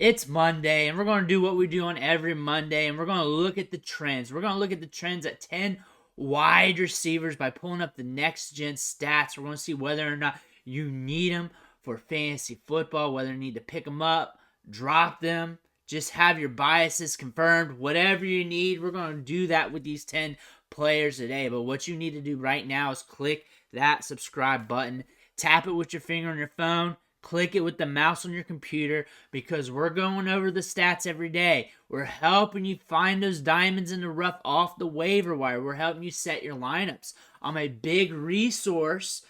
It's Monday, and we're going to do what we do on every Monday, and we're going to look at the trends. We're going to look at the trends at 10 wide receivers by pulling up the next gen stats. We're going to see whether or not you need them for fantasy football, whether you need to pick them up, drop them, just have your biases confirmed, whatever you need. We're going to do that with these 10 players today. But what you need to do right now is click that subscribe button, tap it with your finger on your phone, click it with the mouse on your computer, because we're going over the stats every day. We're helping you find those diamonds in the rough off the waiver wire. We're helping you set your lineups. I'm a big resource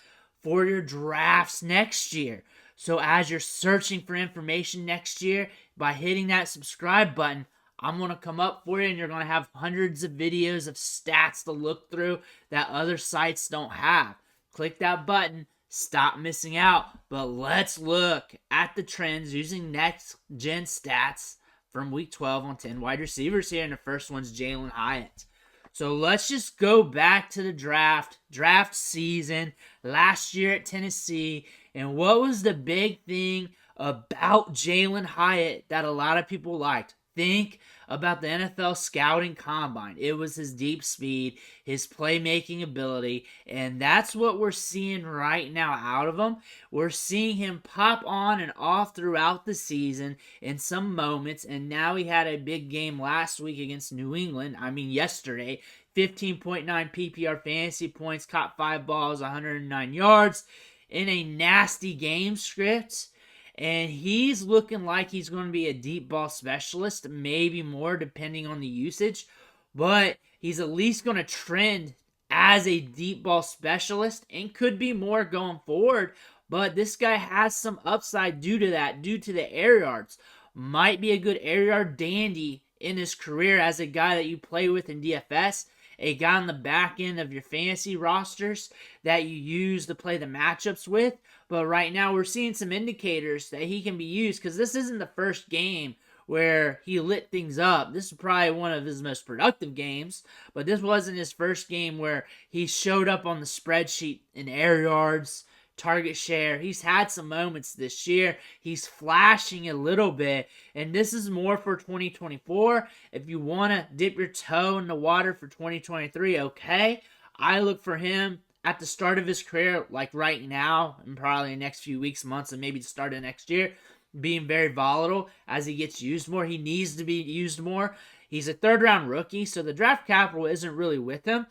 for your drafts next year. So as you're searching for information next year, by hitting that subscribe button, I'm going to come up for you, and you're going to have hundreds of videos of stats to look through that other sites don't have. Click that button. Stop missing out. But let's look at the trends using next gen stats from week 12 on 10 wide receivers here. And the first one's Jalin Hyatt. So let's just go back to the draft season last year at Tennessee. And what was the big thing about Jalin Hyatt that a lot of people liked? Think about the NFL scouting combine. It was his deep speed, his playmaking ability, and that's what we're seeing right now out of him. We're seeing him pop on and off throughout the season in some moments, and now he had a big game last week against New England. Yesterday. 15.9 PPR fantasy points, caught 5 balls, 109 yards in a nasty game script. And he's looking like he's going to be a deep ball specialist, maybe more depending on the usage. But he's at least going to trend as a deep ball specialist and could be more going forward. But this guy has some upside due to that, due to the air yards. Might be a good air yard dandy in his career as a guy that you play with in DFS. A guy on the back end of your fantasy rosters that you use to play the matchups with. But right now we're seeing some indicators that he can be used, because this isn't the first game where he lit things up. This is probably one of his most productive games, but this wasn't his first game where he showed up on the spreadsheet in air yards, target share. He's had some moments this year. He's flashing a little bit, and this is more for 2024. If you want to dip your toe in the water for 2023, okay. I look for him at the start of his career, like right now, and probably the next few weeks, months, and maybe the start of next year, being very volatile as he gets used more. He needs to be used more. He's a third-round rookie, so the draft capital isn't really with him.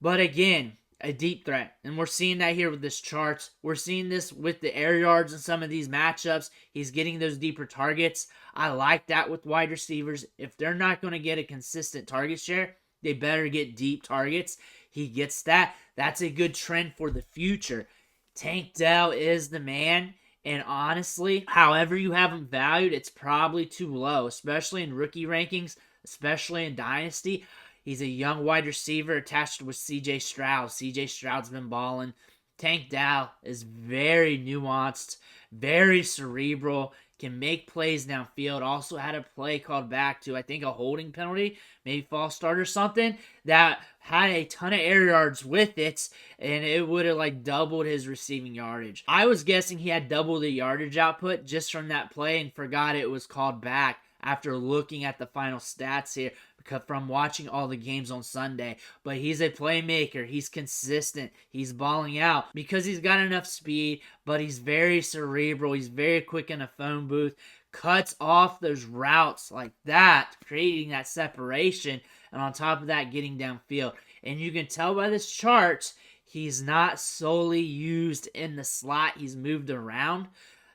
But again, a deep threat. And we're seeing that here with this chart. We're seeing this with the air yards in some of these matchups. He's getting those deeper targets. I like that with wide receivers. If they're not going to get a consistent target share, they better get deep targets. He gets that. That's a good trend for the future. Tank Dell is the man. And honestly, however you have him valued, it's probably too low, especially in rookie rankings, especially in Dynasty. He's a young wide receiver attached with C.J. Stroud. C.J. Stroud's been balling. Tank Dell is very nuanced, very cerebral, can make plays downfield. Also had a play called back to, I think, a holding penalty, maybe false start or something, that had a ton of air yards with it, and it would have doubled his receiving yardage. I was guessing he had double the yardage output just from that play and forgot it was called back after looking at the final stats here from watching all the games on Sunday. But he's a playmaker. He's consistent. He's balling out because he's got enough speed, but he's very cerebral. He's very quick in a phone booth. Cuts off those routes like that, creating that separation, and on top of that, getting downfield. And you can tell by this chart, he's not solely used in the slot. He's moved around.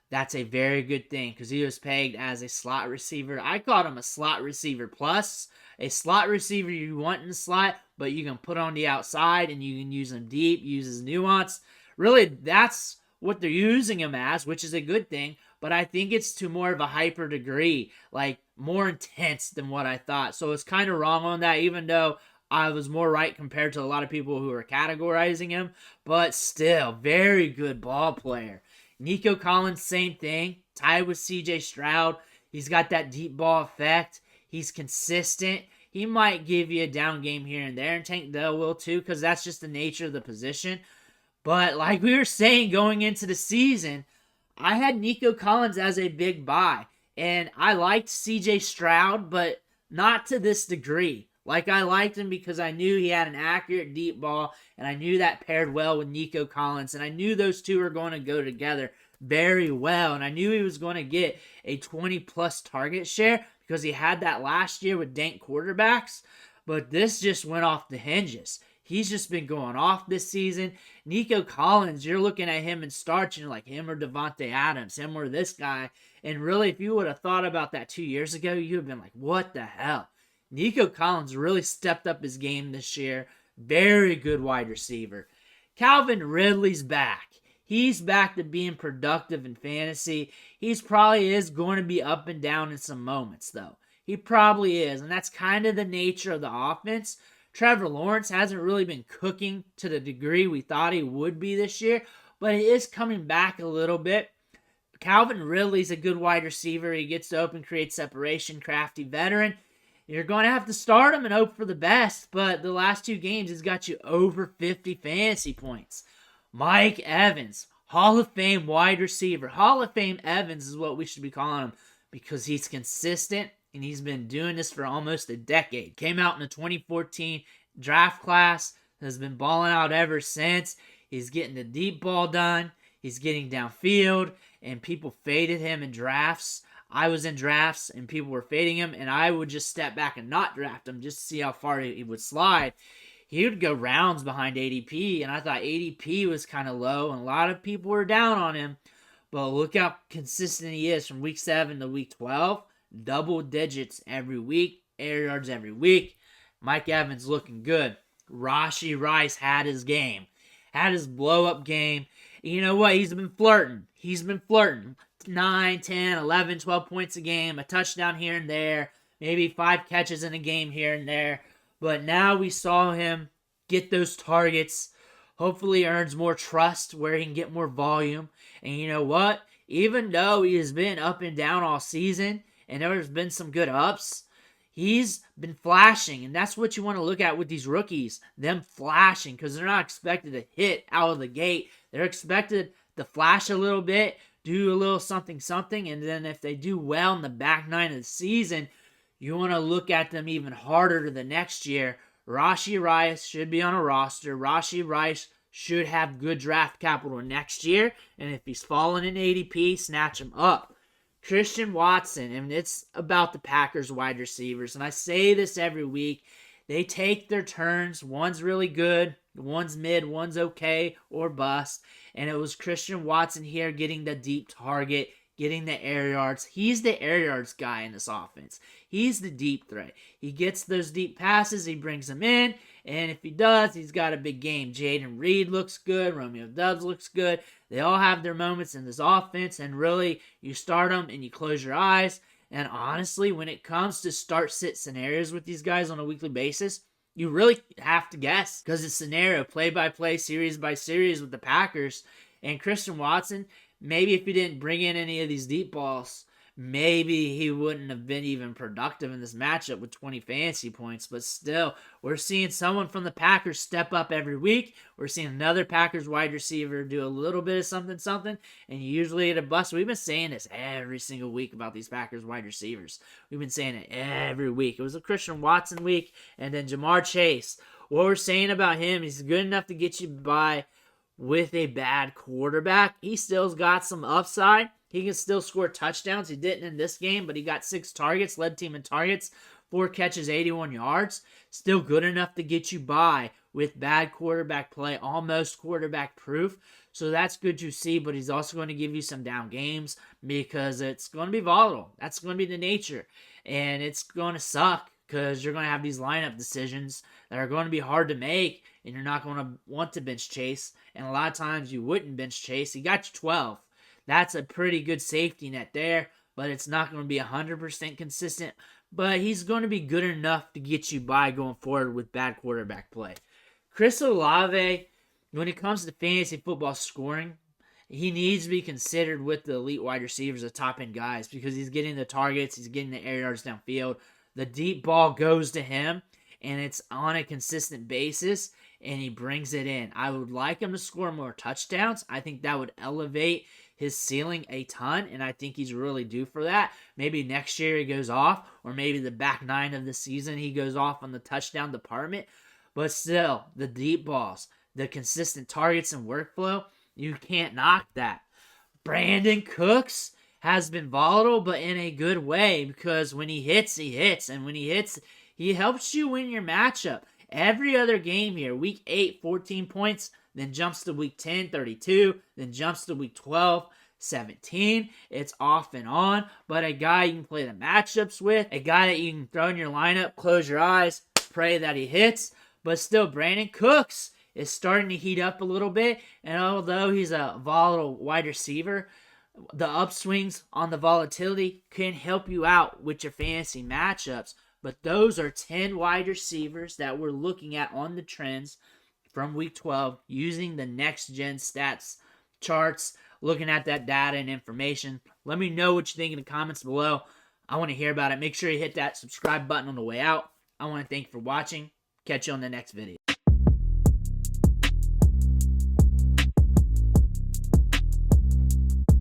That's a very good thing because he was pegged as a slot receiver. I called him a slot receiver plus. A slot receiver you want in the slot, but you can put on the outside and you can use him deep, use his nuance. Really, that's what they're using him as, which is a good thing, but I think it's to more of a hyper degree, more intense than what I thought. So it's kind of wrong on that, even though I was more right compared to a lot of people who are categorizing him, but still, very good ball player. Nico Collins, same thing, tied with C.J. Stroud. He's got that deep ball effect. He's consistent. He might give you a down game here and there, and Tank Dell will too, because that's just the nature of the position. But like we were saying going into the season, I had Nico Collins as a big buy. And I liked C.J. Stroud, but not to this degree. Like, I liked him because I knew he had an accurate deep ball, and I knew that paired well with Nico Collins, and I knew those two were going to go together very well, and I knew he was going to get a 20-plus target share because he had that last year with dank quarterbacks, but this just went off the hinges. He's just been going off this season. Nico Collins, you're looking at him in starts, and you're like, him or Devontae Adams, him or this guy, and really, if you would have thought about that 2 years ago, you would have been like, what the hell? Nico Collins really stepped up his game this year. Very good wide receiver. Calvin Ridley's back. He's back to being productive in fantasy. He's probably is going to be up and down in some moments, though. He probably is, and that's kind of the nature of the offense. Trevor Lawrence hasn't really been cooking to the degree we thought he would be this year, but he is coming back a little bit. Calvin Ridley's a good wide receiver. He gets to open, create separation, crafty veteran. You're going to have to start him and hope for the best, but the last 2 games has got you over 50 fantasy points. Mike Evans, Hall of Fame wide receiver. Hall of Fame Evans is what we should be calling him because he's consistent and he's been doing this for almost a decade. Came out in the 2014 draft class, has been balling out ever since. He's getting the deep ball done. He's getting downfield, and people faded him in drafts. I was in drafts, and people were fading him, and I would just step back and not draft him just to see how far he would slide. He would go rounds behind ADP, and I thought ADP was kind of low, and a lot of people were down on him. But look how consistent he is from week 7 to week 12. Double digits every week, air yards every week. Mike Evans looking good. Rashee Rice had his game. Had his blow-up game. You know what? He's been flirting. 9, 10, 11, 12 points a game, a touchdown here and there, maybe 5 catches in a game here and there. But now we saw him get those targets. Hopefully earns more trust where he can get more volume. And you know what? Even though he has been up and down all season, and there's been some good ups, he's been flashing. And that's what you want to look at with these rookies, them flashing, because they're not expected to hit out of the gate. They're expected to flash a little bit, do a little something, and then if they do well in the back 9 of the season, you want to look at them even harder to the next year. Rashee Rice should be on a roster. Rashee Rice should have good draft capital next year, and if he's falling in ADP, snatch him up. Christian Watson, and it's about the Packers wide receivers, and I say this every week, they take their turns. One's really good, one's mid, one's okay or bust. And it was Christian Watson here getting the deep target, getting the air yards. He's the air yards guy in this offense. He's the deep threat. He gets those deep passes, he brings them in, and if he does, he's got a big game. Jaden Reed looks good. Romeo Doubs looks good. They all have their moments in this offense, and really, you start them and you close your eyes. And honestly, when it comes to start-sit scenarios with these guys on a weekly basis, you really have to guess because it's scenario, play-by-play, series-by-series with the Packers. And Christian Watson, maybe if he didn't bring in any of these deep balls, maybe he wouldn't have been even productive in this matchup with 20 fantasy points. But still, we're seeing someone from the Packers step up every week. We're seeing another Packers wide receiver do a little bit of something, and you usually get a bust. We've been saying this every single week about these Packers wide receivers. We've been saying it every week. It was a Christian Watson week, and then Jamar Chase. What we're saying about him, he's good enough to get you by with a bad quarterback. He still's got some upside. He can still score touchdowns. He didn't in this game, but he got 6 targets, led team in targets, 4 catches, 81 yards. Still good enough to get you by with bad quarterback play, almost quarterback proof. So that's good to see, but he's also going to give you some down games because it's going to be volatile. That's going to be the nature. And it's going to suck because you're going to have these lineup decisions that are going to be hard to make, and you're not going to want to bench Chase. And a lot of times you wouldn't bench Chase. He got you 12. That's a pretty good safety net there, but it's not going to be 100% consistent. But he's going to be good enough to get you by going forward with bad quarterback play. Chris Olave, when it comes to fantasy football scoring, he needs to be considered with the elite wide receivers, the top-end guys, because he's getting the targets, he's getting the air yards downfield. The deep ball goes to him, and it's on a consistent basis, and he brings it in. I would like him to score more touchdowns. I think that would elevate his ceiling a ton, and I think he's really due for that. Maybe next year he goes off, or maybe the back 9 of the season he goes off on the touchdown department. But still, the deep balls, the consistent targets and workflow, you can't knock that. Brandon Cooks has been volatile, but in a good way, because when he hits, he hits. And when he hits, he helps you win your matchup. Every other game here, week 8, 14 points, then jumps to week 10, 32, then jumps to week 12, 17. It's off and on, but a guy you can play the matchups with, a guy that you can throw in your lineup, close your eyes, pray that he hits. But still, Brandon Cooks is starting to heat up a little bit, and although he's a volatile wide receiver, the upswings on the volatility can help you out with your fantasy matchups. But those are 10 wide receivers that we're looking at on the trends from week 12 using the next gen stats charts, looking at that data and information. Let me know what you think in the comments below. I want to hear about it. Make sure you hit that subscribe button on the way out. I want to thank you for watching. Catch you on the next video.